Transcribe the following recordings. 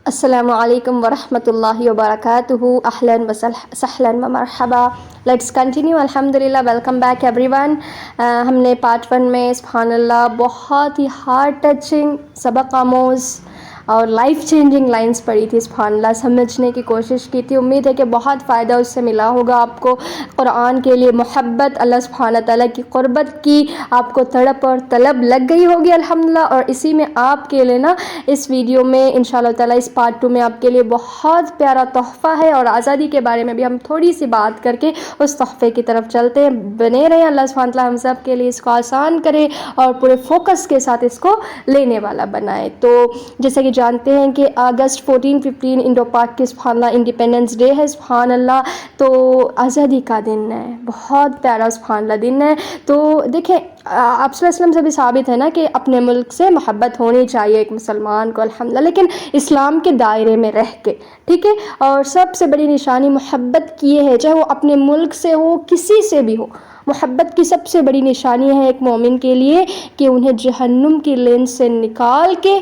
السلام علیکم ورحمۃ اللہ وبرکاتہ. اہلا وسہلا ومرحبا. Let's continue. الحمدللہ. Welcome back everyone. ہم نے پارٹ 1 میں سبحان اللہ بہت ہی ہارٹ ٹچنگ، سبق آموز اور لائف چینجنگ لائنس پڑھی تھی. سبحان اللہ سمجھنے کی کوشش کی تھی. امید ہے کہ بہت فائدہ اس سے ملا ہوگا آپ کو. قرآن کے لیے محبت، اللہ سبحانہ تعالیٰ کی قربت کی آپ کو تڑپ اور طلب لگ گئی ہوگی الحمدللہ. اور اسی میں آپ کے لیے نا اس ویڈیو میں انشاءاللہ تعالیٰ اس پارٹ 2 میں آپ کے لیے بہت پیارا تحفہ ہے، اور آزادی کے بارے میں بھی ہم تھوڑی سی بات کر کے اس تحفے کی طرف چلتے ہیں. بنے رہیں. اللہ سبحانہ تعالیٰ ہم سب کے لیے اس کو آسان کرے اور پورے فوکس کے ساتھ اس کو لینے والا بنائے. تو جیسا کہ جانتے ہیں کہ اگست 14-15 انڈو پاک کی سبحان اللہ انڈیپینڈنس ڈے ہے. سبحان اللہ. تو آزادی کا دن ہے، بہت پیارا سبحان اللہ دن ہے. تو دیکھیں آپ صلی اللہ علیہ وسلم سے بھی ثابت ہے نا کہ اپنے ملک سے محبت ہونی چاہیے ایک مسلمان کو الحمدللہ، لیکن اسلام کے دائرے میں رہ کے، ٹھیک ہے. اور سب سے بڑی نشانی محبت کی یہ ہے، چاہے وہ اپنے ملک سے ہو کسی سے بھی ہو. محبت کی سب سے بڑی نشانی ہے ایک مومن کے لیے کہ انہیں جہنم کی لینس سے نکال کے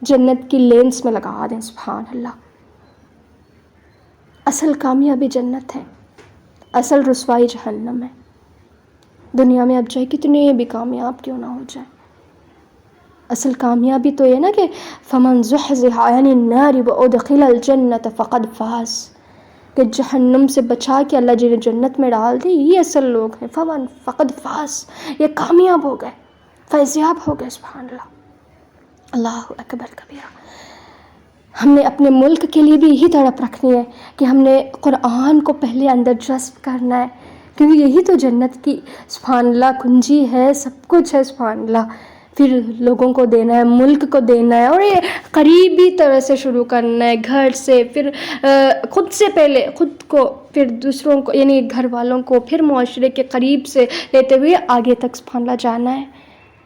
جنت کی لینس میں لگا دیں. سبحان اللہ. اصل کامیابی جنت ہے، اصل رسوائی جہنم ہے. دنیا میں اب چاہے کتنے بھی کامیاب کیوں نہ ہو جائے، اصل کامیابی تو یہ نا کہ فمن زحزح عن النار وادخل الجنت فقد فاز، کہ جہنم سے بچا کے اللہ جنہیں جنت میں ڈال دے، یہ اصل لوگ ہیں. فمن فقد فاز، یہ کامیاب ہو گئے، فیضیاب ہو گئے. سبحان اللہ. اللہ اکبر کبیرہ. ہم نے اپنے ملک کے لیے بھی یہی تڑپ رکھنی ہے کہ ہم نے قرآن کو پہلے اندر جذب کرنا ہے، کیونکہ یہی تو جنت کی سبحان اللہ کنجی ہے، سب کچھ ہے. سبحان اللہ. پھر لوگوں کو دینا ہے، ملک کو دینا ہے، اور یہ قریبی طرح سے شروع کرنا ہے، گھر سے، پھر خود سے پہلے خود کو، پھر دوسروں کو یعنی گھر والوں کو، پھر معاشرے کے قریب سے لیتے ہوئے آگے تک سبحان اللہ جانا ہے.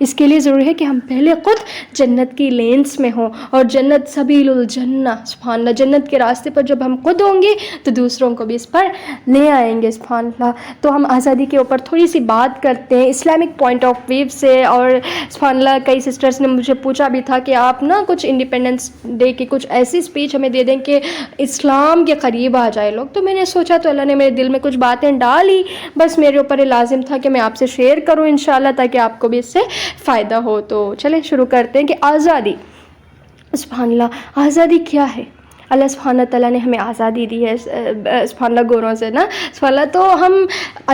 اس کے لیے ضروری ہے کہ ہم پہلے خود جنت کی لینس میں ہوں، اور جنت سبیل الجنہ سبحان اللہ، جنت کے راستے پر جب ہم خود ہوں گے تو دوسروں کو بھی اس پر لے آئیں گے. سبحان اللہ. تو ہم آزادی کے اوپر تھوڑی سی بات کرتے ہیں اسلامک پوائنٹ آف ویو سے. اور سبحان اللہ کئی سسٹرز نے مجھے پوچھا بھی تھا کہ آپ نا کچھ انڈیپینڈنس ڈے کی کچھ ایسی اسپیچ ہمیں دے دیں کہ اسلام کے قریب آ جائے لوگ. تو میں نے سوچا، تو اللہ نے میرے دل میں کچھ باتیں ڈالی، بس میرے اوپر یہ لازم تھا کہ میں آپ سے شیئر کروں انشاءاللہ، تاکہ آپ کو بھی اس سے فائدہ ہو. تو چلیں شروع کرتے ہیں کہ آزادی. سبحان اللہ. آزادی کیا ہے؟ اللہ سبحانہ تعالیٰ نے ہمیں آزادی دی ہے سبحان اللہ گوروں سے نا سبحان اللہ. تو ہم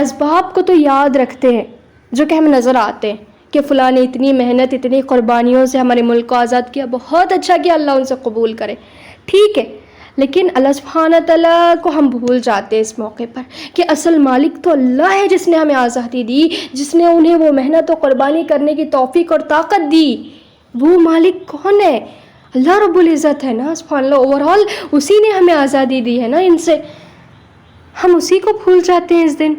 اسباب کو تو یاد رکھتے ہیں جو کہ ہمیں نظر آتے ہیں کہ فلاں نے اتنی محنت، اتنی قربانیوں سے ہمارے ملک کو آزاد کیا، بہت اچھا کیا، اللہ ان سے قبول کرے، ٹھیک ہے. لیکن اللہ سبحانہ تعالیٰ کو ہم بھول جاتے ہیں اس موقع پر کہ اصل مالک تو اللہ ہے، جس نے ہمیں آزادی دی، جس نے انہیں وہ محنت و قربانی کرنے کی توفیق اور طاقت دی. وہ مالک کون ہے؟ اللہ رب العزت ہے نا سبحان اللہ. اوورآل اسی نے ہمیں آزادی دی ہے نا ان سے. ہم اسی کو بھول جاتے ہیں اس دن.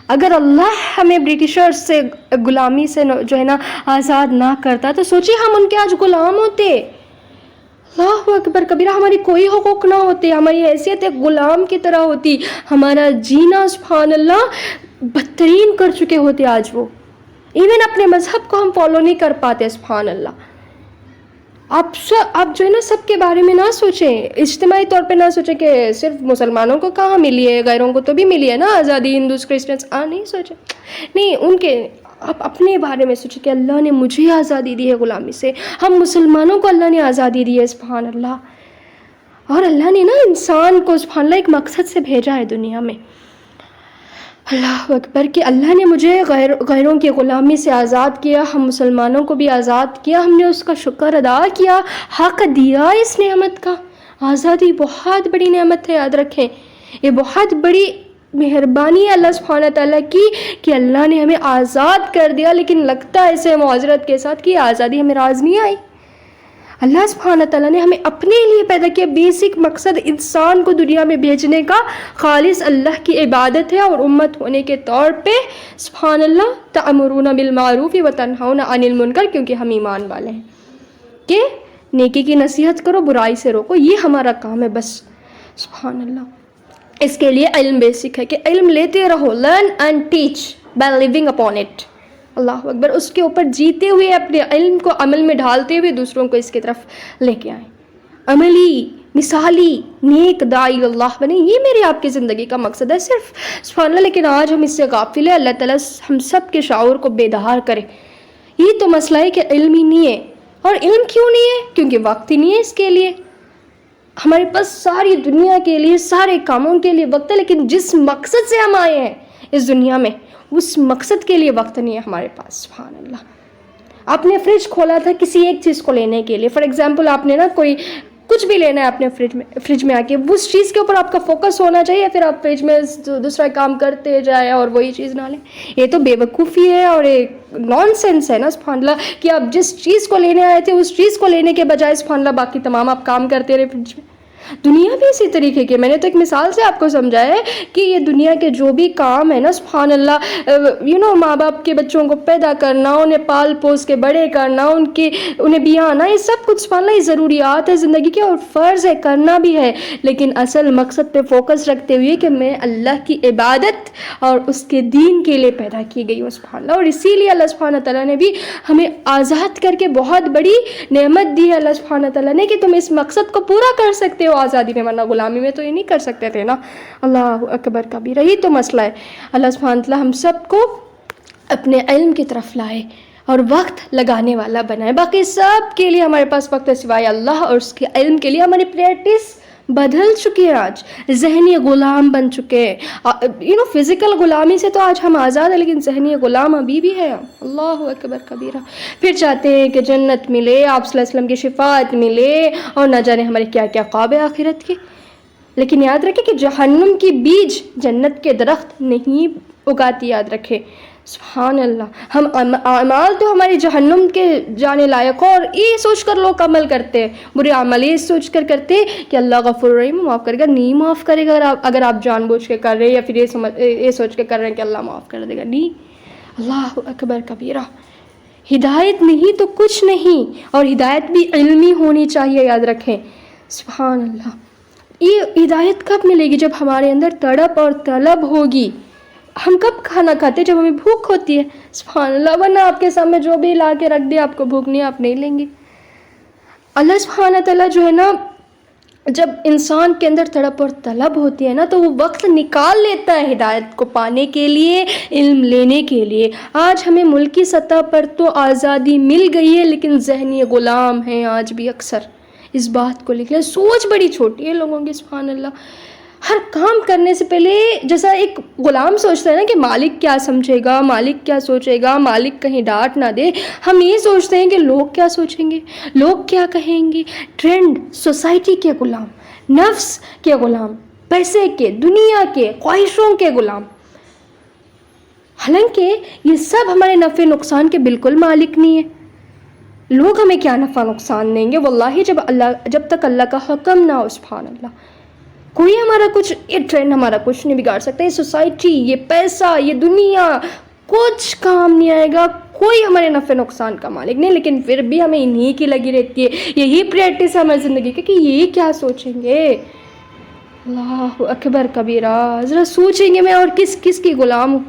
اگر اللہ ہمیں برٹشرز سے غلامی سے جو ہے نا آزاد نہ کرتا تو سوچیں ہم ان کے آج غلام ہوتے. اللہ اکبر کبیرہ. ہماری کوئی حقوق نہ ہوتے، ہماری حیثیت ایک غلام کی طرح ہوتی، ہمارا جینا سبحان اللہ بدترین کر چکے ہوتے آج وہ. ایون اپنے مذہب کو ہم فالو نہیں کر پاتے. سبحان اللہ. آپ جو ہے نا سب کے بارے میں نہ سوچیں، اجتماعی طور پہ نہ سوچیں کہ صرف مسلمانوں کو کہاں ملی ہے، غیروں کو تو بھی ملی ہے نا آزادی، ہندوز کرسچنس نہیں سوچیں. نہیں، ان کے آپ اپنے بارے میں سوچیں کہ اللہ نے مجھے آزادی دی ہے غلامی سے، ہم مسلمانوں کو اللہ نے آزادی دی ہے. سبحان اللہ. اور اللہ نے نا انسان کو سبحان اللہ ایک مقصد سے بھیجا ہے دنیا میں. اللہ اکبر کہ اللہ نے مجھے غیروں کی غلامی سے آزاد کیا، ہم مسلمانوں کو بھی آزاد کیا، ہم نے اس کا شکر ادا کیا، حق دیا اس نعمت کا. آزادی بہت بڑی نعمت ہے، یاد رکھیں. یہ بہت بڑی مہربانی ہے اللہ سبحانہ تعالیٰ کی کہ اللہ نے ہمیں آزاد کر دیا. لیکن لگتا ہے اسے معذرت کے ساتھ کہ آزادی ہمیں راز نہیں آئی. اللہ سبحانہ تعالیٰ نے ہمیں اپنے لیے پیدا کیا. بیسک مقصد انسان کو دنیا میں بھیجنے کا خالص اللہ کی عبادت ہے اور امت ہونے کے طور پہ سبحان اللہ تأمرون بالمعروف وتنہون عن المنکر، کیونکہ ہم ایمان والے ہیں کہ نیکی کی نصیحت کرو، برائی سے روکو، یہ ہمارا کام ہے بس. سبحان اللہ. اس کے لیے علم بیسک ہے کہ علم لیتے رہو، learn and teach by living upon it. اللہ اکبر. اس کے اوپر جیتے ہوئے اپنے علم کو عمل میں ڈھالتے ہوئے دوسروں کو اس کی طرف لے کے آئیں. عملی مثالی نیک داعی اللہ بنے، یہ میری آپ کی زندگی کا مقصد ہے صرف، سبحان اللہ. لیکن آج ہم اس سے غافل ہیں. اللہ تعالیٰ ہم سب کے شعور کو بیدار کرے. یہ تو مسئلہ ہے کہ علم ہی نہیں ہے. اور علم کیوں نہیں ہے؟ کیونکہ وقت ہی نہیں ہے اس کے لیے. ہمارے پاس ساری دنیا کے لیے، سارے کاموں کے لیے وقت ہے، لیکن جس مقصد سے ہم آئے ہیں اس دنیا میں، اس مقصد کے لیے وقت نہیں ہے ہمارے پاس. سبحان اللہ. آپ نے فریج کھولا تھا کسی ایک چیز کو لینے کے لیے. فار ایگزامپل آپ نے نا کوئی کچھ بھی لینا ہے اپنے فریج میں آ کے، اس چیز کے اوپر آپ کا فوکس ہونا چاہیے، پھر آپ فریج میں دوسرا کام کرتے جائیں اور وہی چیز نہ لیں. یہ تو بے وقوفی ہے اور ایک نان سینس ہے نا سبحان اللہ، کہ آپ جس چیز کو لینے آئے تھے اس چیز کو لینے کے بجائے سبحان اللہ باقی تمام آپ کام کرتے رہے فریج میں. دنیا بھی اسی طریقے کی. میں نے تو ایک مثال سے آپ کو سمجھایا ہے کہ یہ دنیا کے جو بھی کام ہے نا سبحان اللہ، ماں باپ کے بچوں کو پیدا کرنا، انہیں پال پوس کے بڑے کرنا، انہیں بیانا، یہ سب کچھ سبحان اللہ یہ ضروریات ہے زندگی کے اور فرض ہے، کرنا بھی ہے. لیکن اصل مقصد پہ فوکس رکھتے ہوئے کہ میں اللہ کی عبادت اور اس کے دین کے لیے پیدا کی گئی ہوں سبحان اللہ. اور اسی لیے اللہ سبحانہ تعالیٰ نے بھی ہمیں آزاد کر کے بہت بڑی نعمت دی ہے اللہ سبحانہ تعالیٰ نے، کہ تم اس مقصد کو پورا کر سکتے ہو آزادی میں، ورنہ غلامی میں تو یہ نہیں کر سکتے تھے نا. اللہ اکبر کبیرہ. یہی تو مسئلہ ہے. اللہ سبحانہ تعالیٰ ہم سب کو اپنے علم کی طرف لائے اور وقت لگانے والا بنائے. باقی سب کے لیے ہمارے پاس وقت ہے سوائے اللہ اور اس کے علم کے لیے. ہماری پریکٹس بدل چکی ہے، آج ذہنی غلام بن چکے ہیں. فزیکل غلامی سے تو آج ہم آزاد ہیں، لیکن ذہنی غلام ابھی بھی ہے. اللہ اکبر کبیرہ. پھر چاہتے ہیں کہ جنت ملے، آپ صلی اللہ علیہ وسلم کی شفاعت ملے، اور نہ جانے ہمارے کیا کیا خواب ہے آخرت کے. لیکن یاد رکھیں کہ جہنم کی بیج جنت کے درخت نہیں اگاتی. یاد رکھیں سبحان اللہ. ہم اعمال تو ہماری جہنم کے جانے لائق، اور یہ سوچ کر لوگ عمل کرتے ہیں، برے عمل یہ سوچ کر کرتے کہ اللہ غفور رحیم معاف کرے گا. نہیں معاف کرے گا اگر آپ جان بوجھ کے کر رہے ہیں، یا پھر یہ سوچ کے کر رہے ہیں کہ اللہ معاف کر دے گا. نہیں. اللہ اکبر کبیرہ. ہدایت نہیں تو کچھ نہیں، اور ہدایت بھی علمی ہونی چاہیے. یاد رکھیں سبحان اللہ. یہ ہدایت کب ملے گی؟ جب ہمارے اندر تڑپ اور طلب ہوگی. ہم کب کھانا کھاتے؟ جب ہمیں بھوک ہوتی ہے سبحان اللہ. ورنہ آپ کے سامنے جو بھی لا کے رکھ دے، آپ کو بھوک نہیں، آپ نہیں لیں گے. اللہ سبحانہ تعالیٰ جو ہے نا، جب انسان کے اندر تڑپ اور طلب ہوتی ہے نا، تو وہ وقت نکال لیتا ہے ہدایت کو پانے کے لیے، علم لینے کے لیے. آج ہمیں ملکی سطح پر تو آزادی مل گئی ہے، لیکن ذہنی غلام ہیں آج بھی اکثر اس بات کو لکھ لیں. سوچ بڑی چھوٹی ہے لوگوں کی سبحان اللہ. ہر کام کرنے سے پہلے جیسا ایک غلام سوچتا ہے نا کہ مالک کیا سمجھے گا، مالک کیا سوچے گا، مالک کہیں ڈانٹ نہ دے، ہم یہ سوچتے ہیں کہ لوگ کیا سوچیں گے، لوگ کیا کہیں گے. ٹرینڈ، سوسائٹی کے غلام، نفس کے غلام، پیسے کے، دنیا کے، خواہشوں کے غلام. حالانکہ یہ سب ہمارے نفع نقصان کے بالکل مالک نہیں ہے. لوگ ہمیں کیا نفع نقصان دیں گے واللہ جب تک اللہ کا حکم نہ ہو سبحان اللہ. کوئی ہمارا کچھ، یہ ٹرینڈ ہمارا کچھ نہیں بگاڑ سکتا، یہ سوسائٹی، یہ پیسہ، یہ دنیا کچھ کام نہیں آئے گا. کوئی ہمارے نفع نقصان کا مالک نہیں. لیکن پھر بھی ہمیں انہی کی لگی رہتی ہے. یہی پریکٹس ہے ہماری زندگی کی کہ یہ کیا سوچیں گے. اللہ اکبر کبیرہ. ذرا سوچیں گے میں اور کس کس کی غلام ہوں.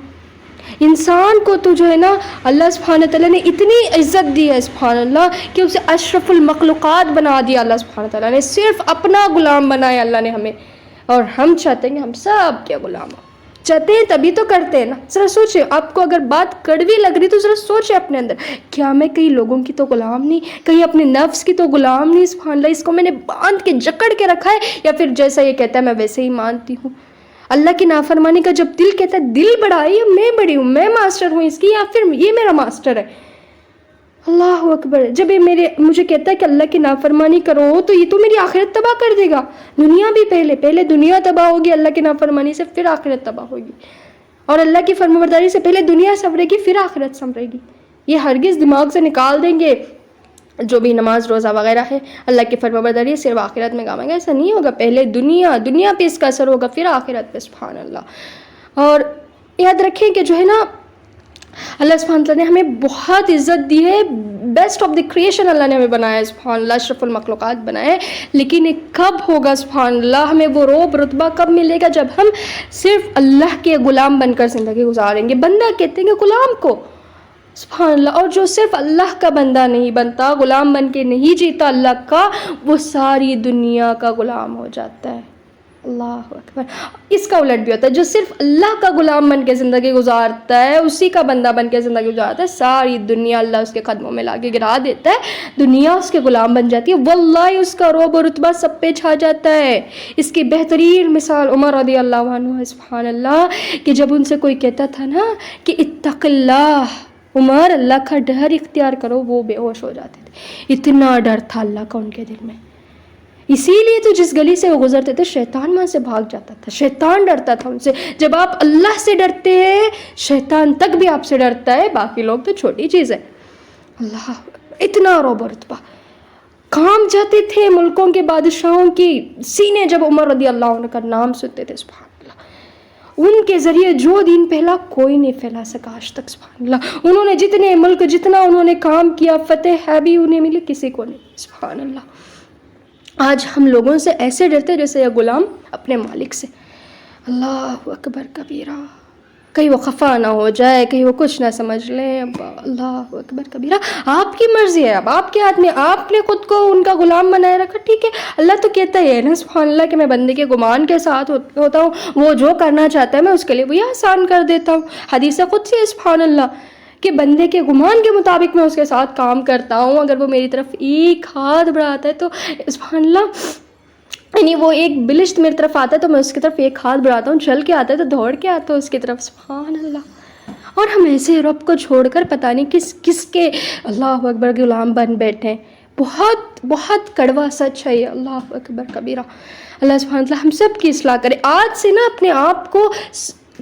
انسان کو تو جو ہے نا اللہ سبحانہ تعالیٰ نے اتنی عزت دی ہے سبحان اللہ کہ اسے اشرف المخلوقات بنا دیا اللہ سبحانہ تعالیٰ نے. صرف اپنا غلام بنایا اللہ نے ہمیں، اور ہم چاہتے ہیں کہ ہم سب کے غلام ہوں. چاہتے ہیں تبھی تو کرتے ہیں نا. ذرا سوچیں، آپ کو اگر بات کڑوی لگ رہی تو ذرا سوچیں اپنے اندر، کیا میں کئی لوگوں کی تو غلام نہیں، کہیں اپنے نفس کی تو غلام نہیں سبحان اللہ. اس کو میں نے باندھ کے جکڑ کے رکھا ہے، یا پھر جیسا یہ کہتا ہے میں ویسے ہی مانتی ہوں. اللہ کی نافرمانی کا جب دل کہتا ہے دل بڑا ہے، یا میں بڑی ہوں، میں ماسٹر ہوں اس کی، یا پھر یہ میرا ماسٹر ہے. اللہ اکبر. جب یہ مجھے کہتا ہے کہ اللہ کی نافرمانی کرو، تو یہ تو میری آخرت تباہ کر دے گا. دنیا بھی پہلے دنیا تباہ ہوگی اللہ کی نافرمانی سے، پھر آخرت تباہ ہوگی. اور اللہ کی فرمانبرداری سے پہلے دنیا سنورے گی، پھر آخرت سنورے گی. یہ ہرگز دماغ سے نکال دیں گے جو بھی نماز روزہ وغیرہ ہے. اللہ کی فرمانبرداری صرف آخرت میں کام آئے گا، ایسا نہیں ہوگا. پہلے دنیا پہ اس کا اثر ہوگا، پھر آخرت پہ سبحان اللہ. اور یاد رکھیں کہ جو ہے نا اللہ سبحانہ تعالیٰ نے ہمیں بہت عزت دی ہے. بیسٹ آف دی کریشن اللہ نے ہمیں بنایا ہے سبحان اللہ، اشرف المخلوقات بنایا ہے. لیکن یہ کب ہوگا سبحان اللہ، ہمیں وہ روب رتبہ کب ملے گا؟ جب ہم صرف اللہ کے غلام بن کر زندگی گزاریں گے. بندہ کہتے ہیں کہ غلام کو سبحان اللہ. اور جو صرف اللہ کا بندہ نہیں بنتا، غلام بن کے نہیں جیتا اللہ کا، وہ ساری دنیا کا غلام ہو جاتا ہے. اللہ اکبر. اس کا الٹ بھی ہوتا ہے، جو صرف اللہ کا غلام بن کے زندگی گزارتا ہے، اسی کا بندہ بن کے زندگی گزارتا ہے، ساری دنیا اللہ اس کے قدموں میں لا کے گرا دیتا ہے، دنیا اس کے غلام بن جاتی ہے. واللہ اس کا رعب و رتبہ سب پہ چھا جاتا ہے. اس کی بہترین مثال عمر رضی اللہ عنہ ہے. سبحان اللہ. کہ جب ان سے کوئی کہتا تھا نا کہ اتق اللہ، عمر اللہ کا ڈر اختیار کرو، وہ بے ہوش ہو جاتے تھے. اتنا ڈر تھا اللہ کا ان کے دل میں. اسی لیے تو جس گلی سے وہ گزرتے تھے شیطان وہاں سے بھاگ جاتا تھا. شیطان ڈرتا تھا ان سے. جب آپ اللہ سے ڈرتے ہیں، شیطان تک بھی آپ سے ڈرتا ہے، باقی لوگ تو چھوٹی چیز ہے. اللہ، اتنا رعب و رتبہ. کام جاتے تھے ملکوں کے بادشاہوں کی سینے جب عمر رضی اللہ عنہ کا نام سنتے تھے. سبحان اللہ. ان کے ذریعے جو دین پھیلا کوئی نہیں پھیلا سکا آج تک. سبحان اللہ. انہوں نے جتنے ملک، جتنا انہوں نے کام کیا، فتح ہے بھی انہیں ملی، کسی کو نہیں. سبحان اللہ. آج ہم لوگوں سے ایسے ڈرتے جیسے یہ غلام اپنے مالک سے. اللہ اکبر کبیرہ. کہیں وہ خفا نہ ہو جائے، کہیں وہ کچھ نہ سمجھ لیں. اللہ اکبر کبیرہ. آپ کی مرضی ہے، اب آپ کے ہاتھ میں. آپ نے خود کو ان کا غلام بنائے رکھا، ٹھیک ہے. اللہ تو کہتا ہے نا سبحان اللہ کہ میں بندے کے گمان کے ساتھ ہوتا ہوں، وہ جو کرنا چاہتا ہے میں اس کے لیے وہی آسان کر دیتا ہوں. حدیث خدسی ہے سبحان اللہ کہ بندے کے گمان کے مطابق میں اس کے ساتھ کام کرتا ہوں. اگر وہ میری طرف ایک ہاتھ بڑھاتا ہے تو سبحان اللہ، یعنی وہ ایک بلشت میری طرف آتا ہے تو میں اس کی طرف ایک ہاتھ بڑھاتا ہوں، چل کے آتا ہے تو دوڑ کے آتا ہوں اس کی طرف. سبحان اللہ. اور ہم ایسے رب کو چھوڑ کر پتہ نہیں کس کے اللہ اکبر غلام بن بیٹھے ہیں. بہت بہت کڑوا سچ ہے یہ. اللہ اکبر کبیرہ. اللہ سبحانہ اللہ ہم سب کی اصلاح کرے. آج سے نا اپنے آپ کو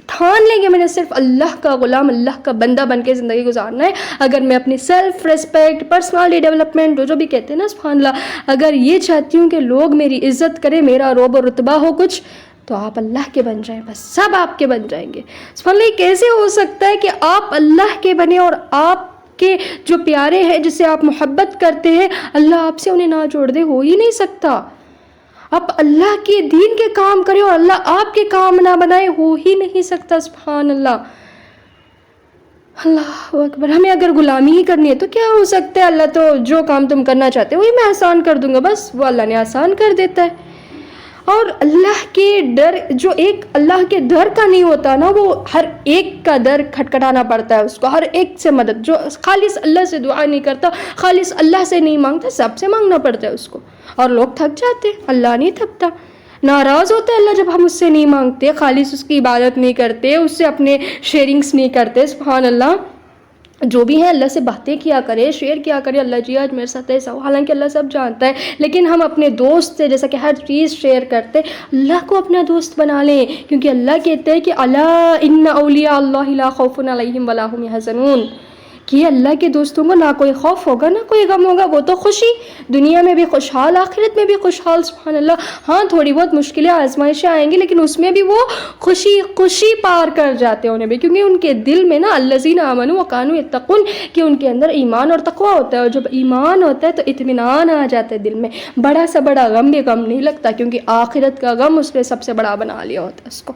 ٹھان لیں گے میں نے صرف اللہ کا غلام، اللہ کا بندہ بن کے زندگی گزارنا ہے. اگر میں اپنی سیلف ریسپیکٹ، پرسنالٹی ڈیولپمنٹ، جو بھی کہتے ہیں نا سبحان اللہ، اگر یہ چاہتی ہوں کہ لوگ میری عزت کریں، میرا رعب و رتبہ ہو کچھ، تو آپ اللہ کے بن جائیں. بس سب آپ کے بن جائیں گے. سبحان اللہ. کیسے ہو سکتا ہے کہ آپ اللہ کے بنے اور آپ کے جو پیارے ہیں جسے آپ محبت کرتے ہیں اللہ آپ سے انہیں نہ جوڑ دے؟ ہو ہی نہیں سکتا. آپ اللہ کے دین کے کام کریں اور اللہ آپ کے کام نہ بنائے، ہو ہی نہیں سکتا. سبحان اللہ. اللہ اکبر. ہمیں اگر غلامی ہی کرنی ہے تو کیا ہو سکتا ہے؟ اللہ تو جو کام تم کرنا چاہتے ہو وہی میں آسان کر دوں گا، بس وہ اللہ نے آسان کر دیتا ہے. اور اللہ کے ڈر، جو ایک اللہ کے در کا نہیں ہوتا نا، وہ ہر ایک کا در کھٹکھٹانا پڑتا ہے اس کو. ہر ایک سے مدد، جو خالص اللہ سے دعا نہیں کرتا، خالص اللہ سے نہیں مانگتا، سب سے مانگنا پڑتا ہے اس کو. اور لوگ تھک جاتے، اللہ نہیں تھکتا. ناراض ہوتا ہے اللہ جب ہم اس سے نہیں مانگتے، خالص اس کی عبادت نہیں کرتے، اس سے اپنے شیئرنگس نہیں کرتے. سبحان اللہ. جو بھی ہیں اللہ سے باتیں کیا کرے، شیئر کیا کرے. اللہ جی آج میرے ساتھ ایسا ہو، حالانکہ اللہ سب جانتا ہے، لیکن ہم اپنے دوست سے جیسا کہ ہر چیز شیئر کرتے، اللہ کو اپنا دوست بنا لیں. کیونکہ اللہ کہتے ہیں کہ الا ان اولیاء اللہ لا خوف علیہم ولا هم یحزنون، کہ اللہ کے دوستوں کو نہ کوئی خوف ہوگا نہ کوئی غم ہوگا. وہ تو خوشی، دنیا میں بھی خوشحال، آخرت میں بھی خوشحال. سبحان اللہ. ہاں تھوڑی بہت مشکلیں، آزمائشیں آئیں گی، لیکن اس میں بھی وہ خوشی پار کر جاتے ہیں انہیں بھی، کیونکہ ان کے دل میں نا الذین آمنوا وکانوا یتقون، کہ ان کے اندر ایمان اور تقویٰ ہوتا ہے. اور جب ایمان ہوتا ہے تو اطمینان آ جاتا ہے دل میں. بڑا سا بڑا غم بھی غم نہیں لگتا، کیونکہ آخرت کا غم اس نے سب سے بڑا بنا لیا ہوتا ہے اس کو.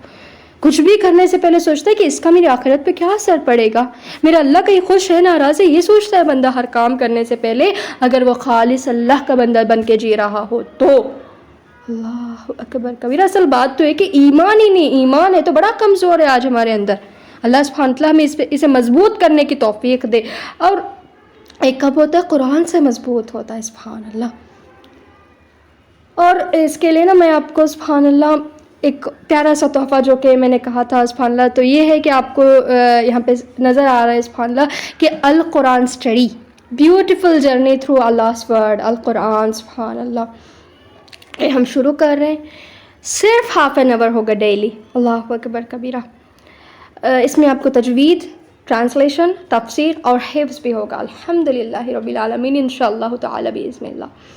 کچھ بھی کرنے سے پہلے سوچتا ہے کہ اس کا میری آخرت پہ کیا اثر پڑے گا، میرا اللہ کہیں خوش ہے ناراض ہے، یہ سوچتا ہے بندہ ہر کام کرنے سے پہلے، اگر وہ خالص اللہ کا بندہ بن کے جی رہا ہو تو. اللہ اکبر کبیرہ. اصل بات تو ہے کہ ایمان ہی نہیں، ایمان ہے تو بڑا کمزور ہے آج ہمارے اندر. اللہ سبحانہ اللہ ہمیں اسے مضبوط کرنے کی توفیق دے. اور ایک کب ہوتا ہے قرآن سے مضبوط ہوتا ہے. سبحان اللہ. اور اس کے لیے نا میں آپ کو سبحان اللہ ایک پیارا سا تحفہ جو کہ میں نے کہا تھا سبحان اللہ، تو یہ ہے کہ آپ کو یہاں پہ نظر آ رہا ہے سبحان اللہ کہ القرآن study, beautiful journey through Allah's word, القرآن. سبحان اللہ. ہم شروع کر رہے ہیں، صرف ½ an hour ہوگا ڈیلی. اللہ اکبر کبیرہ. اس میں آپ کو تجوید، ٹرانسلیشن، تفسیر اور حفظ بھی ہوگا. الحمدللہ رب العالمین. انشاءاللہ تعالی باذن اللہ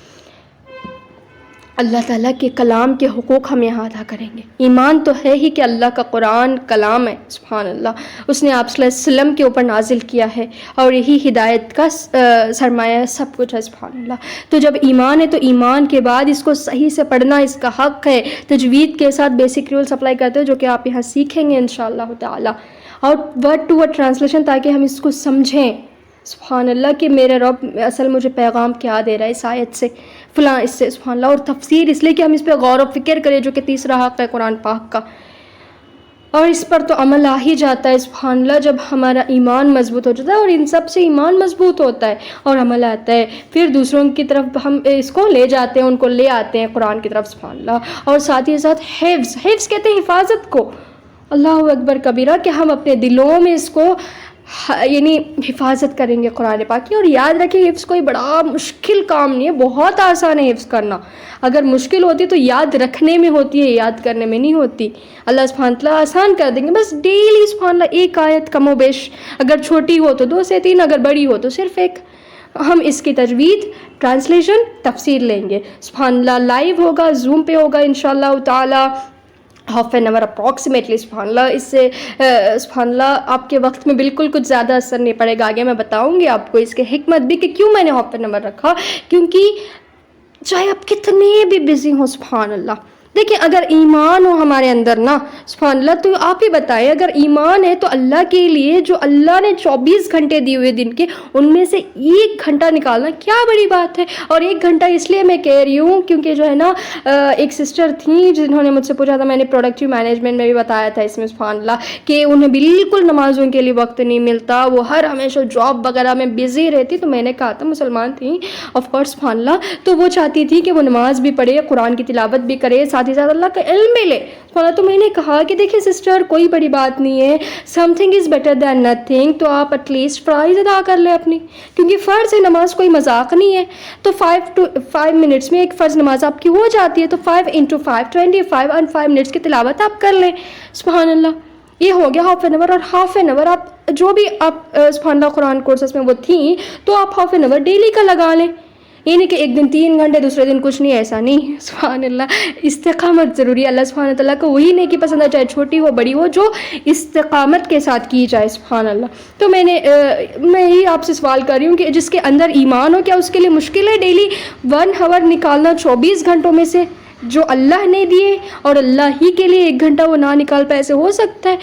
اللہ تعالیٰ کے کلام کے حقوق ہم یہاں ادا کریں گے. ایمان تو ہے ہی کہ اللہ کا قرآن کلام ہے. سبحان اللہ. اس نے آپ صلی اللہ علیہ وسلم کے اوپر نازل کیا ہے اور یہی ہدایت کا سرمایہ سب کچھ ہے. سبحان اللہ. تو جب ایمان ہے تو ایمان کے بعد اس کو صحیح سے پڑھنا اس کا حق ہے. تجوید کے ساتھ بیسک رولز اپلائی کرتے ہو جو کہ آپ یہاں سیکھیں گے انشاءاللہ تعالی، اور ورڈ ٹو ورڈ ٹرانسلیشن تاکہ ہم اس کو سمجھیں. سبحان اللہ کہ میرے رب اصل مجھے پیغام کیا دے رہا ہے اس آیت سے، فلاں اس سے، سبحان اللہ. اور تفسیر اس لیے کہ ہم اس پہ غور و فکر کریں، جو کہ تیسرا حق ہے قرآن پاک کا. اور اس پر تو عمل آ ہی جاتا ہے سبحان اللہ جب ہمارا ایمان مضبوط ہو جاتا ہے، اور ان سب سے ایمان مضبوط ہوتا ہے اور عمل آتا ہے، پھر دوسروں کی طرف ہم اس کو لے جاتے ہیں، ان کو لے آتے ہیں قرآن کی طرف سبحان اللہ. اور ساتھ ہی ساتھ حفظ کہتے ہیں حفاظت کو. اللہ اکبر کبیرہ کہ ہم اپنے دلوں میں اس کو یعنی حفاظت کریں گے قرآن پاک کی. اور یاد رکھیں حفظ کوئی بڑا مشکل کام نہیں ہے، بہت آسان ہے حفظ کرنا. اگر مشکل ہوتی تو یاد رکھنے میں ہوتی ہے، یاد کرنے میں نہیں ہوتی. اللہ سبحانہ تعالیٰ آسان کر دیں گے. بس ڈیلی سبحان اللہ ایک آیت کم و بیش، اگر چھوٹی ہو تو 2 سے 3، اگر بڑی ہو تو صرف 1. ہم اس کی تجوید، ٹرانسلیشن، تفسیر لیں گے سبحان اللہ. لائیو ہوگا، زوم پہ ہوگا انشاءاللہ تعالیٰ، ہاف این آور اپروکسیمیٹلی سبحان اللہ. اس سے سبحان اللہ آپ کے وقت میں بالکل کچھ زیادہ اثر نہیں پڑے گا. آگے میں بتاؤں گی آپ کو اس کے حکمت بھی کہ کیوں میں نے ہاف این آور رکھا. کیونکہ چاہے آپ کتنے بھی بزی ہوں سبحان اللہ، دیکھیں اگر ایمان ہو ہمارے اندر نا سبحان اللہ، تو آپ ہی بتائیں اگر ایمان ہے تو اللہ کے لیے جو اللہ نے 24 گھنٹے دیے ہوئے دن کے، ان میں سے 1 گھنٹہ نکالنا کیا بڑی بات ہے. اور 1 گھنٹہ اس لیے میں کہہ رہی ہوں کیونکہ جو ہے نا ایک سسٹر تھیں جنہوں نے مجھ سے پوچھا تھا، میں نے پروڈکٹیو مینجمنٹ میں بھی بتایا تھا اس میں سبحان اللہ کہ انہیں بالکل نمازوں کے لیے وقت نہیں ملتا، وہ ہمیشہ جاب وغیرہ میں بزی رہتی. تو میں نے کہا تھا مسلمان تھیں آف کورس سبحان اللہ، تو وہ چاہتی تھی کہ وہ نماز بھی پڑھے، قرآن کی تلاوت بھی کرے، ساتھ ہی ساتھ اللہ کا علم بھی لے. تو میں نے کہا کہ دیکھیں سسٹر کوئی بڑی بات نہیں ہے، some thing is better than nothing. تو آپ ایٹ لیسٹ فرائض ادا کر لیں اپنی، کیونکہ فرض ہے، نماز کوئی مذاق نہیں ہے. تو 5 منٹس میں ایک فرض نماز آپ کی ہو جاتی ہے. تو 5 into 5 25 اور 5 منٹس کی تلاوت آپ کر لیں سبحان اللہ. یہ ہو گیا ہاف این آور. اور ہاف این آور آپ جو بھی آپ سبحان اللہ قرآن کورسز میں وہ تھیں تو آپ ہاف این آور ڈیلی کا لگا لیں. یہ نہیں کہ ایک دن 3 گھنٹے دوسرے دن کچھ نہیں، ایسا نہیں سبحان اللہ. استقامت ضروری ہے. اللہ سبحانہ تعالیٰ کو وہی نیکی پسند ہے، چاہے چھوٹی ہو بڑی ہو، جو استقامت کے ساتھ کی جائے سبحان اللہ. تو میں یہی آپ سے سوال کر رہی ہوں کہ جس کے اندر ایمان ہو، کیا اس کے لیے مشکل ہے ڈیلی 1 آور نکالنا 24 گھنٹوں میں سے جو اللہ نے دیے، اور اللہ ہی کے لیے 1 گھنٹہ وہ نہ نکال پائے؟ ایسے ہو سکتا ہے؟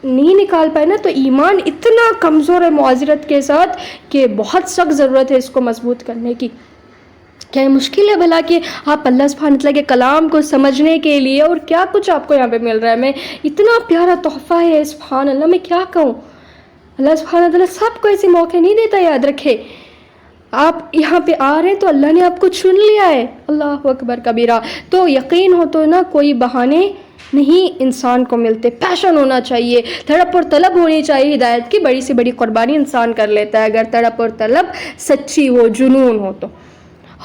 نہیں نکال پائے نا. تو ایمان اتنا کمزور ہے معذرت کے ساتھ کہ بہت سخت ضرورت ہے اس کو مضبوط کرنے کی. کیا یہ مشکل ہے بھلا کہ آپ اللہ سبحانہ تعالیٰ کے کلام کو سمجھنے کے لیے، اور کیا کچھ آپ کو یہاں پہ مل رہا ہے. میں اتنا پیارا تحفہ ہے سبحان اللہ، میں کیا کہوں. اللہ سبحانہ تعالیٰ سب کو ایسے موقع نہیں دیتا. یاد رکھے آپ یہاں پہ آ رہے ہیں تو اللہ نے آپ کو چن لیا ہے. اللہ اکبر کبیرہ. تو یقین ہو تو نا کوئی بہانے نہیں انسان کو ملتے. پیشن ہونا چاہیے، تڑپ اور طلب ہونی چاہیے. ہدایت کی بڑی سے بڑی قربانی انسان کر لیتا ہے اگر تڑپ اور طلب سچی ہو، جنون ہو تو.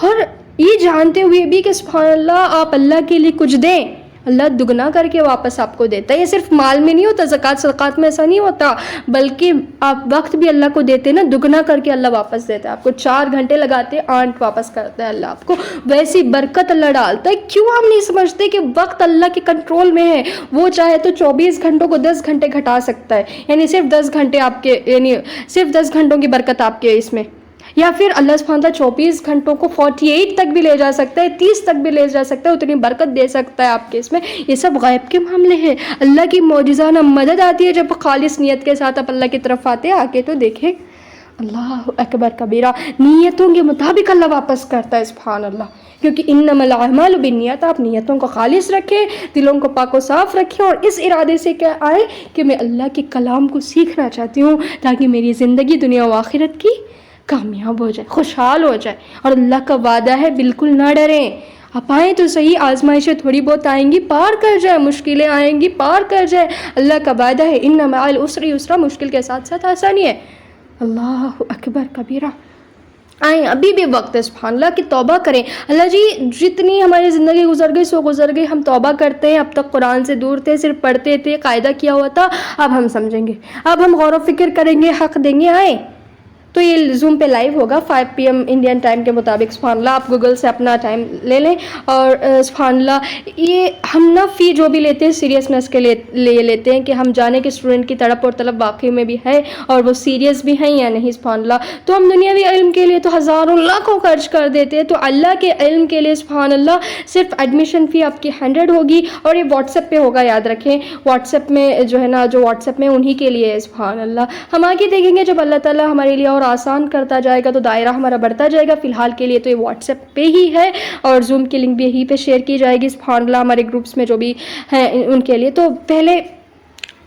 اور یہ جانتے ہوئے بھی کہ سبحان اللہ آپ اللہ کے لیے کچھ دیں، اللہ دگنا کر کے واپس آپ کو دیتا ہے. یہ صرف مال میں نہیں ہوتا، زکوٰۃ صدقات میں ایسا نہیں ہوتا، بلکہ آپ وقت بھی اللہ کو دیتے نا، دگنا کر کے اللہ واپس دیتا ہے آپ کو. 4 گھنٹے لگاتے 8 واپس کرتا ہے اللہ آپ کو. ویسی برکت اللہ ڈالتا ہے. کیوں ہم نہیں سمجھتے کہ وقت اللہ کے کنٹرول میں ہے؟ وہ چاہے تو 24 گھنٹوں کو 10 گھنٹے گھٹا سکتا ہے، یعنی صرف 10 گھنٹے آپ کے، یعنی صرف 10 گھنٹوں کی برکت آپ کے اس میں. یا پھر اللہ سبحانہ تعالیٰ 24 گھنٹوں کو 48 تک بھی لے جا سکتا ہے، 30 تک بھی لے جا سکتا ہے. اتنی برکت دے سکتا ہے آپ کے اس میں. یہ سب غیب کے معاملے ہیں. اللہ کی معجزانہ مدد آتی ہے جب خالص نیت کے ساتھ آپ اللہ کی طرف آتے ہیں. آ کے تو دیکھیں اللہ اکبر کبیرہ، نیتوں کے مطابق اللہ واپس کرتا ہے سبحان اللہ. کیونکہ انما الاعمال بالنیات. آپ نیتوں کو خالص رکھیں، دلوں کو پاک و صاف رکھیں، اور اس ارادے سے کیا آئے کہ میں اللہ کے کلام کو سیکھنا چاہتی ہوں تاکہ میری زندگی دنیا و آخرت کی کامیاب ہو جائے، خوشحال ہو جائے. اور اللہ کا وعدہ ہے بالکل نہ ڈریں. آپ آئیں تو صحیح، آزمائشیں تھوڑی بہت آئیں گی، پار کر جائیں. مشکلیں آئیں گی، پار کر جائیں. اللہ کا وعدہ ہے ان مع العسر یسرا، مشکل کے ساتھ ساتھ آسانی ہے. اللہ اکبر کبیرہ. آئیں، ابھی بھی وقت ہے سبحان اللہ کہ توبہ کریں. اللہ جی جتنی ہماری زندگی گزر گئی سو گزر گئی، ہم توبہ کرتے ہیں. اب تک قرآن سے دور تھے، صرف پڑھتے تھے، قاعدہ کیا ہوا تھا. اب ہم سمجھیں گے، اب ہم غور و فکر کریں گے، حق دیں گے. آئیں. تو یہ زوم پہ لائیو ہوگا 5 PM انڈین ٹائم کے مطابق سبحان اللہ. آپ گوگل سے اپنا ٹائم لے لیں. اور سبحان اللہ یہ ہم نا فی جو بھی لیتے ہیں سیریسنس کے لیے لیتے ہیں کہ ہم جانیں کہ اسٹوڈنٹ کی تڑپ اور طلب واقعی میں بھی ہے اور وہ سیریس بھی ہیں یا نہیں سبحان اللہ. تو ہم دنیاوی علم کے لیے تو ہزاروں لاکھوں خرچ کر دیتے ہیں. تو اللہ کے علم کے لیے سبحان اللہ صرف ایڈمیشن فی آپ کی 100 ہوگی. اور یہ واٹس ایپ پہ ہوگا، یاد رکھیں. واٹس ایپ میں جو ہے نا، جو واٹس ایپ میں انہی کے لیے ہے سبحان اللہ. ہم آگے دیکھیں گے جب اللہ تعالیٰ ہمارے لیے اور آسان کرتا جائے گا تو دائرہ ہمارا بڑھتا جائے گا. فی الحال کے لیے تو یہ واٹس ایپ پہ ہی ہے اور زوم کی لنک بھی یہیں پہ شیئر کی جائے گی سبحان اللہ ہمارے گروپس میں جو بھی ہیں ان کے لیے. تو پہلے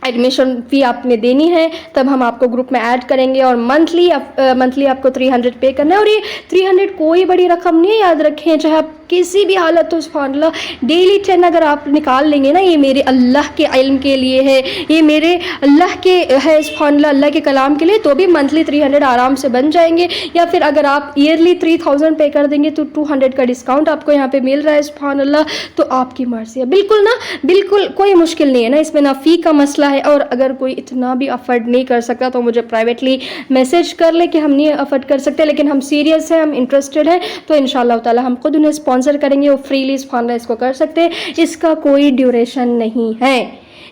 ایڈمیشن فی آپ نے دینی ہے تب ہم آپ کو گروپ میں ایڈ کریں گے, اور منتھلی آپ کو 300 پے کرنا ہے. اور یہ 300 کوئی بڑی رقم نہیں ہے, یاد رکھیں, چاہے آپ کسی بھی حالت ہو سبحان اللہ ڈیلی 10 اگر آپ نکال لیں گے نا, یہ میرے اللہ کے علم کے لیے ہے, یہ میرے اللہ کے ہے سبحان اللہ, اللہ کے کلام کے لیے, تو بھی منتھلی 300 آرام سے بن جائیں گے. یا پھر اگر آپ ایئرلی 3000 پے کر دیں گے تو 200 کا ڈسکاؤنٹ آپ کو یہاں پہ مل رہا ہے سبحان اللہ. تو آپ کی مرضی ہے, بالکل نا, بالکل کوئی مشکل نہیں ہے نا اس میں, نہ فی کا مسئلہ ہے. اور اگر کوئی اتنا بھی افورڈ نہیں کر سکتا تو مجھے پرائیویٹلی میسج کر لے کہ ہم نہیں افورڈ کر سکتے لیکن ہم سیریس ہیں, ہم انٹرسٹڈ ہیں, تو انشاءاللہ تعالی ہم خود انہیں اسپانسر کریں گے, وہ فریلی سبحان اللہ اس کو کر سکتے ہیں. اس کا کوئی ڈیوریشن نہیں ہے,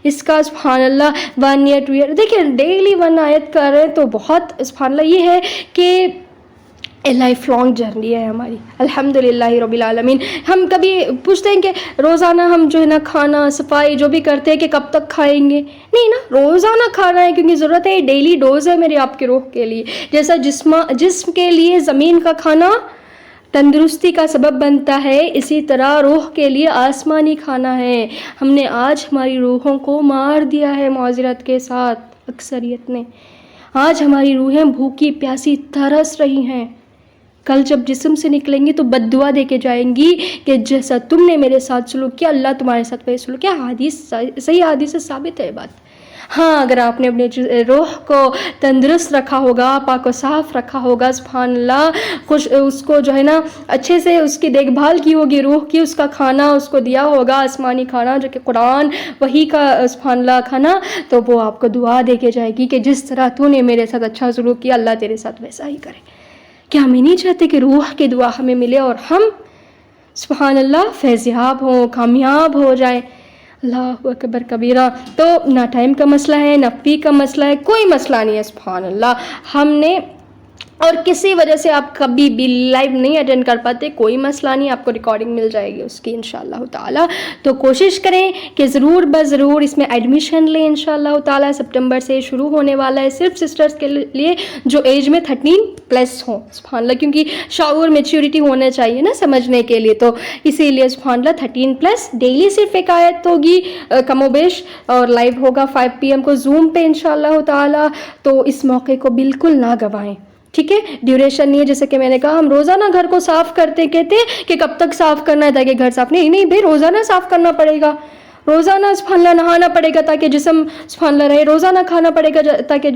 اس کا سبحان اللہ 1 year 2 year, دیکھیں ڈیلی 1 آیت کر رہے ہیں تو بہت سبحان اللہ یہ ہے کہ لائف لانگ جرنی ہے ہماری الحمدللہ رب العالمین. ہم کبھی پوچھتے ہیں کہ روزانہ ہم جو ہے نا کھانا صفائی جو بھی کرتے ہیں کہ کب تک کھائیں گے, نہیں نا, روزانہ کھانا ہے کیونکہ ضرورت ہے, ڈیلی ڈوز ہے میری آپ کے روح کے لیے. جیسا جسم کے لیے زمین کا کھانا تندرستی کا سبب بنتا ہے, اسی طرح روح کے لیے آسمانی کھانا ہے. ہم نے آج ہماری روحوں کو مار دیا ہے معذرت کے ساتھ, اکثریت نے آج ہماری روحیں بھوکی پیاسی ترس رہی ہیں. کل جب جسم سے نکلیں گی تو بد دعا دے کے جائیں گی کہ جیسا تم نے میرے ساتھ سلوک کیا اللہ تمہارے ساتھ وہی سلوک کیا. حدیث صحیح حدیث سے ثابت ہے بات. ہاں اگر آپ نے اپنے روح کو تندرست رکھا ہوگا, پاک و صاف رکھا ہوگا سبحان اللہ, اس کو جو ہے نا اچھے سے اس کی دیکھ بھال کی ہوگی روح کی, اس کا کھانا اس کو دیا ہوگا آسمانی کھانا جو کہ قرآن وحی کا سبحان اللہ کھانا, تو وہ آپ کو دعا دے کے جائے گی کہ جس طرح تو نے میرے ساتھ اچھا سلوک کیا اللہ تیرے ساتھ ویسا ہی کرے. کیا ہم ہی نہیں چاہتے کہ روح کی دعا ہمیں ملے اور ہم سبحان اللہ فیضیاب ہوں, کامیاب ہو جائیں. اللہ اکبر کبیرہ. تو نہ ٹائم کا مسئلہ ہے, نہ فی کا مسئلہ ہے, کوئی مسئلہ نہیں ہے سبحان اللہ. ہم نے اور کسی وجہ سے آپ کبھی بھی لائیو نہیں اٹینڈ کر پاتے, کوئی مسئلہ نہیں, آپ کو ریکارڈنگ مل جائے گی اس کی انشاءاللہ تعالی. تو کوشش کریں کہ ضرور ضرور اس میں ایڈمیشن لیں انشاءاللہ تعالی. سپٹمبر سے شروع ہونے والا ہے, صرف سسٹرز کے لیے جو ایج میں 13+ ہوں سبحان اللہ, کیونکہ شعور میچورٹی ہونا چاہیے نا سمجھنے کے لیے, تو اسی لیے سبحان اللہ 13+. ڈیلی صرف ایک آیت ہوگی کم و بیش, اور لائیو ہوگا 5 PM کو زوم پہ انشاءاللہ تعالی. تو اس موقع کو بالکل نہ گنوائیں, ٹھیک ہے. ڈیوریشن نہیں ہے, جیسے کہ میں نے کہا ہم روزانہ گھر کو صاف کرتے کہتے کہ کب تک صاف کرنا ہے تاکہ گھر صاف, نہیں بھائی روزانہ صاف کرنا پڑے گا, روزانہ سبحان اللہ نہانا پڑے گا تاکہ جسم سبحان اللہ رہے, روزانہ کھانا پڑے گا تاکہ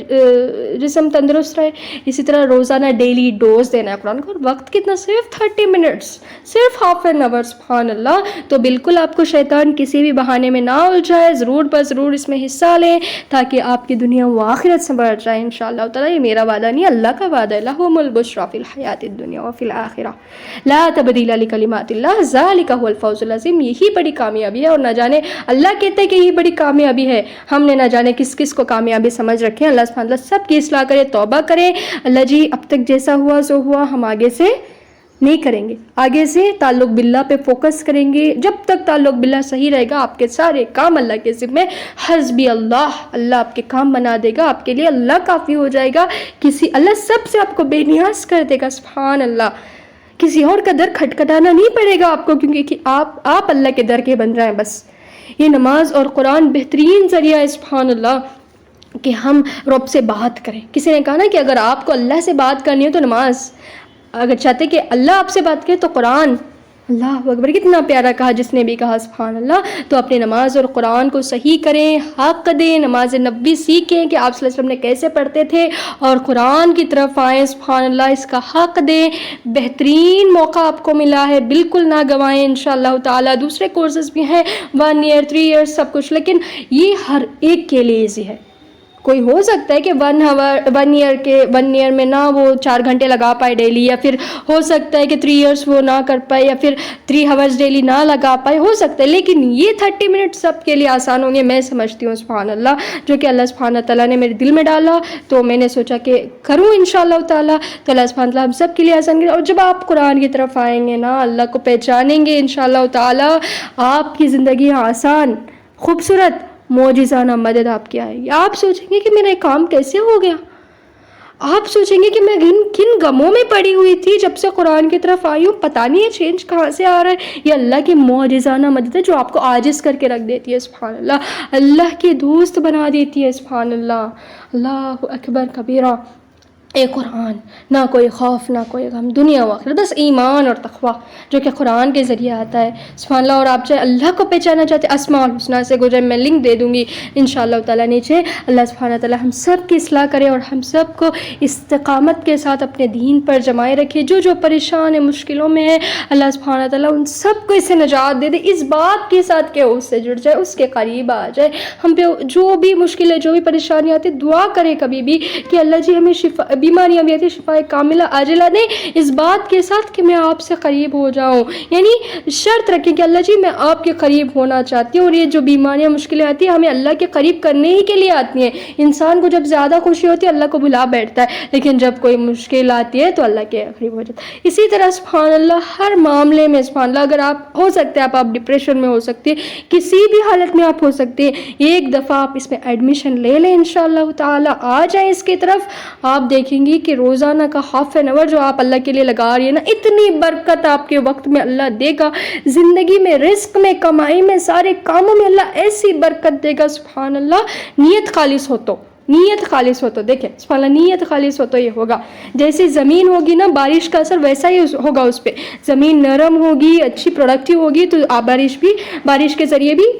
جسم تندرست رہے. اسی طرح روزانہ ڈیلی ڈوز دینا ہے قرآن کو, وقت کتنا, صرف 30 منٹس, صرف ½ an hour سبحان اللہ. تو بالکل آپ کو شیطان کسی بھی بہانے میں نہ الجھائے, ضرور اس میں حصہ لیں تاکہ آپ کی دنیا و آخرت سے بڑھ جائے انشاءاللہ تعالی. یہ میرا وعدہ نہیں, اللہ کا وعدہ ہے, لہم البشریٰ فی الحیات الدنیا وفی الآخرہ لا تبدیل لکلمات اللہ ذالک هو الفوز العظیم. یہی بڑی کامیابی ہے, اور نہ جانے اللہ کہتے ہیں کہ یہ بڑی کامیابی ہے, ہم نے نہ جانے کس کس کو کامیابی سمجھ رکھے. اللہ سبحانہ اللہ سب کی اصلاح کرے, توبہ کرے. اللہ جی اب تک جیسا ہوا سو ہوا, ہم آگے سے نہیں کریں گے, آگے سے تعلق باللہ پہ فوکس کریں گے. جب تک تعلق باللہ صحیح رہے گا آپ کے سارے کام اللہ کے ذمہ, حسبی اللہ, اللہ آپ کے کام بنا دے گا, آپ کے لیے اللہ کافی ہو جائے گا. اللہ سب سے آپ کو بے نیاز کر دے گا سبحان اللہ. کسی اور کا در کھٹکھٹانا نہیں پڑے گا آپ کو, کیونکہ آپ اللہ کے در کے بن رہے ہیں. بس یہ نماز اور قرآن بہترین ذریعہ ہے سبحان اللہ کہ ہم رب سے بات کریں. کسی نے کہا نا کہ اگر آپ کو اللہ سے بات کرنی ہو تو نماز, اگر چاہتے کہ اللہ آپ سے بات کرے تو قرآن. اللہ اکبر, کتنا پیارا کہا جس نے بھی کہا سبحان اللہ. تو اپنے نماز اور قرآن کو صحیح کریں, حق دیں, نماز نبوی سیکھیں کہ آپ صلی اللہ علیہ وسلم نے کیسے پڑھتے تھے, اور قرآن کی طرف آئیں سبحان اللہ, اس کا حق دیں. بہترین موقع آپ کو ملا ہے, بالکل نہ گنوائیں انشاءاللہ تعالی. دوسرے کورسز بھی ہیں 1 year 3 years سب کچھ, لیکن یہ ہر ایک کے لیے ایزی ہے. کوئی ہو سکتا ہے کہ 1 year میں نہ وہ 4 گھنٹے لگا پائے ڈیلی, یا پھر ہو سکتا ہے کہ 3 years وہ نہ کر پائے, یا پھر 3 hours ڈیلی نہ لگا پائے, ہو سکتا ہے. لیکن یہ 30 منٹ سب کے لیے آسان ہوں گے, میں سمجھتی ہوں سبحان اللہ, جو کہ اللہ سبحانہ تعالیٰ نے میرے دل میں ڈالا, تو میں نے سوچا کہ کروں انشاءاللہ تعالیٰ. تو اللہ سبحانہ تعالیٰ ہم سب کے لیے آسان کرے. اور جب آپ قرآن کی طرف آئیں گے نا, اللہ کو پہچانیں گے انشاءاللہ تعالیٰ, آپ کی زندگی آسان, خوبصورت, معجزانہ مدد آپ کی آئے گی. آپ سوچیں گے کہ میرا کام کیسے ہو گیا, آپ سوچیں گے کہ میں کن غموں میں پڑی ہوئی تھی جب سے قرآن کی طرف آئی ہوں، پتہ نہیں یہ چینج کہاں سے آ رہا ہے. یہ اللہ کی معجزانہ مدد ہے جو آپ کو عاجز کر کے رکھ دیتی ہے. سبحان اللہ. اللہ کی دوست بنا دیتی ہے. سبحان اللہ. اللہ اکبر کبیرہ. اے قرآن، نہ کوئی خوف نہ کوئی غم، دنیا و آخرت، بس ایمان اور تقوی جو کہ قرآن کے ذریعے آتا ہے. سبحان اللہ. اور آپ چاہے اللہ کو پہچانا چاہتے ہیں، اسماء الحسنیٰ سے گزرے، میں لنک دے دوں گی انشاءاللہ تعالیٰ نیچے. اللہ سبحانہ تعالیٰ ہم سب کی اصلاح کرے اور ہم سب کو استقامت کے ساتھ اپنے دین پر جمائے رکھے. جو پریشان ہے، مشکلوں میں ہے، اللہ سبحانہ تعالیٰ ان سب کو اس سے نجات دے دے، اس بات کے ساتھ کہ اس سے جڑ جائے، اس کے قریب آ جائے. ہم پہ جو بھی مشکل ہے، جو بھی پریشانی آتی ہے، دعا کرے کبھی بھی کہ اللہ جی ہمیں شفا، بیماریاں بھی آتی ہیں، شفا کاملہ عاجلہ دیں، اس بات کے ساتھ کہ میں آپ سے قریب ہو جاؤں. یعنی شرط رکھیں کہ اللہ جی میں آپ کے قریب ہونا چاہتی ہوں. اور یہ جو بیماریاں، مشکلیں آتی ہیں، ہمیں اللہ کے قریب کرنے ہی کے لیے آتی ہیں. انسان کو جب زیادہ خوشی ہوتی ہے اللہ کو بھلا بیٹھتا ہے، لیکن جب کوئی مشکل آتی ہے تو اللہ کے قریب ہو جاتا ہے. اسی طرح سبحان اللہ ہر معاملے میں سبحان اللہ، اگر آپ ہو سکتے ہیں، آپ ڈپریشن میں ہو سکتے ہیں، کسی بھی حالت میں آپ ہو سکتے ہیں، ایک دفعہ آپ اس میں ایڈمیشن لے لیں انشاءاللہ تعالیٰ، آ جائیں اس کی طرف. آپ دیکھیں گی کہ روزانہ کا ہاف این آور جو آپ اللہ کے لیے لگا رہی ہیں نا، اتنی برکت آپ کے وقت میں اللہ دے گا. زندگی میں، رزق میں، کمائی میں، سارے کاموں میں اللہ ایسی برکت دے گا. سبحان اللہ. نیت خالص ہو تو دیکھیں سبحان اللہ، نیت خالص ہو تو یہ ہوگا. جیسے زمین ہوگی نا، بارش کا اثر ویسا ہی ہوگا اس پہ. زمین نرم ہوگی، اچھی پروڈکٹیو ہوگی تو بارش کے ذریعے بھی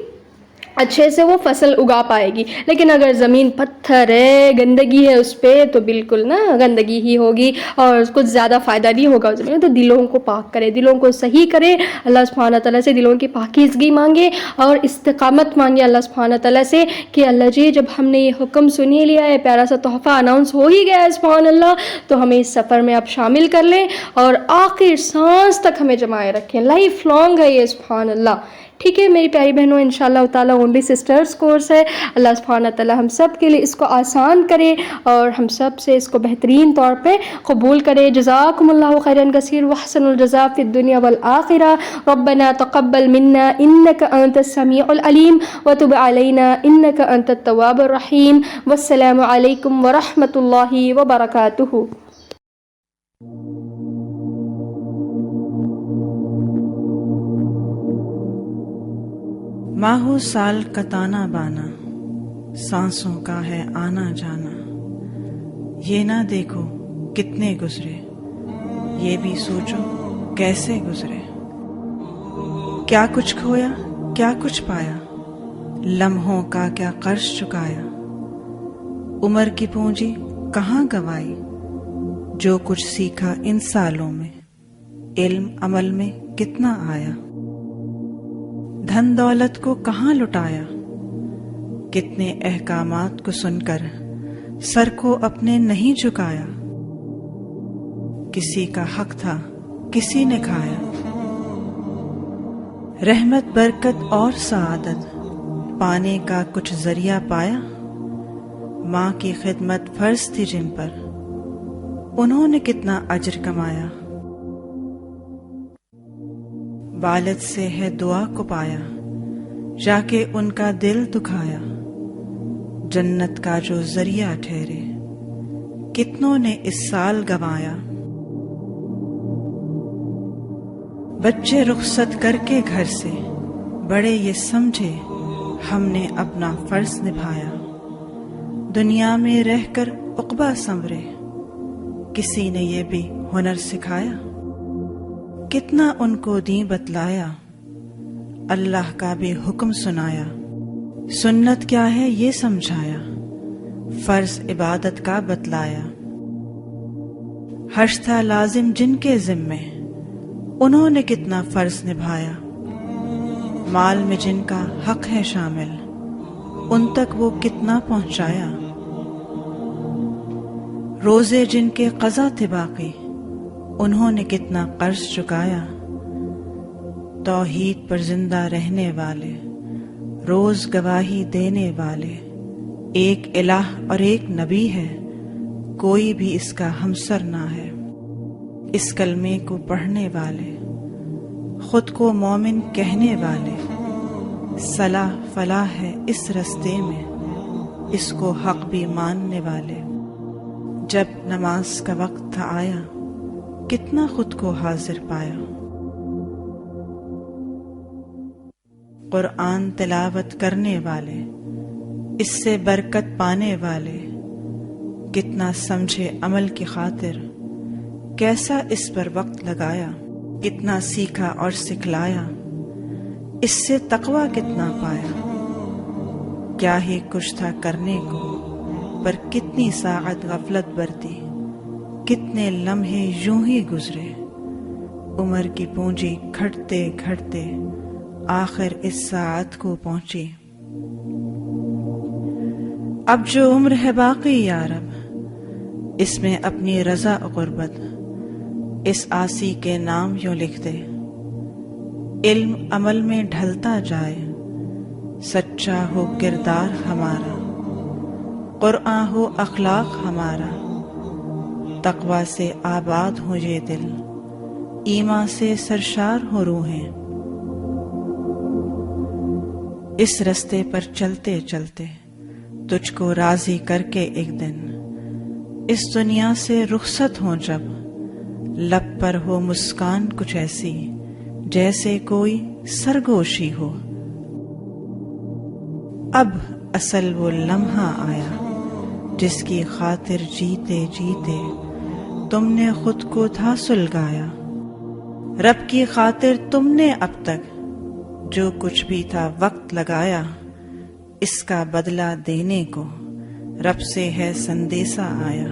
اچھے سے وہ فصل اگا پائے گی. لیکن اگر زمین پتھر ہے، گندگی ہے اس پہ، تو بالکل نا گندگی ہی ہوگی اور کچھ زیادہ فائدہ نہیں ہوگا اس میں. تو دلوں کو پاک کرے، دلوں کو صحیح کرے. اللہ سبحانہ تعالیٰ سے دلوں کی پاکیزگی مانگے اور استقامت مانگے اللہ سبحانہ تعالیٰ سے کہ اللہ جی جب ہم نے یہ حکم سنی لیا ہے، پیارا سا تحفہ اناؤنس ہو ہی گیا ہے سبحان اللہ، تو ہمیں اس سفر میں آپ شامل کر لیں اور آخر سانس تک ہمیں جمائے رکھیں. لائف لانگ ہے یہ سبحان اللہ. ٹھیک ہے میری پیاری بہنوں، انشاءاللہ تعالیٰ اونلی سسٹرز کورس ہے. اللہ سبحانہ تعالیٰ ہم سب کے لیے اس کو آسان کرے اور ہم سب سے اس کو بہترین طور پہ قبول کرے. جزاکم اللہ خیرا کثیر واحسن الجزاء فی الدنیا والآخرہ. ربنا تقبل منا انک انت السمیع العلیم وتب علینا انک انت التواب الرحیم. والسلام علیکم ورحمۃ اللہ وبرکاتہ. ماہو سال کا تانا بانا، سانسوں کا ہے آنا جانا. یہ نہ دیکھو کتنے گزرے، یہ بھی سوچو کیسے گزرے. کیا کچھ کھویا کیا کچھ پایا، لمحوں کا کیا قرض چکایا. عمر کی پونجی کہاں گوائی، جو کچھ سیکھا ان سالوں میں، علم عمل میں کتنا آیا. دھن دولت کو کہاں لٹایا، کتنے احکامات کو سن کر سر کو اپنے نہیں جھکایا. کسی کا حق تھا کسی نے کھایا. رحمت برکت اور سعادت پانے کا کچھ ذریعہ پایا. ماں کی خدمت فرض تھی جن پر، انہوں نے کتنا اجر کمایا. والد سے ہے دعا کو پایا، جا کے ان کا دل دکھایا. جنت کا جو ذریعہ ٹھہرے، کتنوں نے اس سال گنوایا. بچے رخصت کر کے گھر سے، بڑے یہ سمجھے ہم نے اپنا فرض نبھایا. دنیا میں رہ کر عقبہ سنورے، کسی نے یہ بھی ہنر سکھایا. کتنا ان کو دیں بتلایا، اللہ کا بھی حکم سنایا. سنت کیا ہے یہ سمجھایا، فرض عبادت کا بتلایا. حج تھا لازم جن کے ذمے، انہوں نے کتنا فرض نبھایا. مال میں جن کا حق ہے شامل، ان تک وہ کتنا پہنچایا. روزے جن کے قضا تھے باقی، انہوں نے کتنا قرض چکایا. توحید پر زندہ رہنے والے، روز گواہی دینے والے. ایک الہ اور ایک نبی ہے، کوئی بھی اس کا ہمسر نہ ہے. اس کلمے کو پڑھنے والے، خود کو مومن کہنے والے. صلاح فلاح ہے اس رستے میں، اس کو حق بھی ماننے والے. جب نماز کا وقت تھا آیا، کتنا خود کو حاضر پایا۔ قرآن تلاوت کرنے والے، اس سے برکت پانے والے، کتنا سمجھے عمل کی خاطر، کیسا اس پر وقت لگایا، کتنا سیکھا اور سکھلایا، اس سے تقویٰ کتنا پایا۔ کیا ہی کچھ تھا کرنے کو، پر کتنی ساعت غفلت برتی، کتنے لمحے یوں ہی گزرے، عمر کی پونجی گھٹتے گھٹتے آخر اس ساعت کو پہنچی۔ اب جو عمر ہے باقی یا رب، اس میں اپنی رضا غربت، اس آسی کے نام یوں لکھ دے۔ علم عمل میں ڈھلتا جائے، سچا ہو کردار ہمارا، قرآن ہو اخلاق ہمارا، تقویٰ سے آباد ہو یہ دل، ایمان سے سرشار ہو روحیں۔ اس رستے پر چلتے چلتے تجھ کو راضی کر کے ایک دن، اس دنیا سے رخصت ہوں جب، لب پر ہو مسکان کچھ ایسی جیسے کوئی سرگوشی ہو۔ اب اصل وہ لمحہ آیا جس کی خاطر جیتے جیتے تم نے خود کو تھا سلگایا۔ رب کی خاطر تم نے اب تک جو کچھ بھی تھا وقت لگایا، اس کا بدلہ دینے کو رب سے ہے سندیسہ آیا۔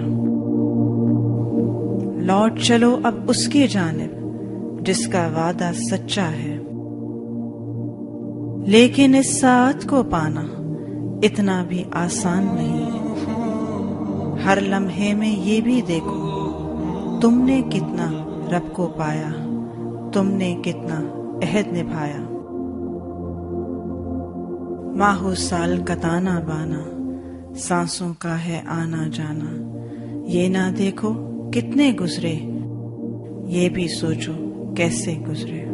لوٹ چلو اب اس کی جانب جس کا وعدہ سچا ہے، لیکن اس ساعت کو پانا اتنا بھی آسان نہیں۔ ہر لمحے میں یہ بھی دیکھو تم نے کتنا رب کو پایا، تم نے کتنا عہد نبھایا۔ ماہو سال کا تانا بانا، سانسوں کا ہے آنا جانا، یہ نہ دیکھو کتنے گزرے، یہ بھی سوچو کیسے گزرے۔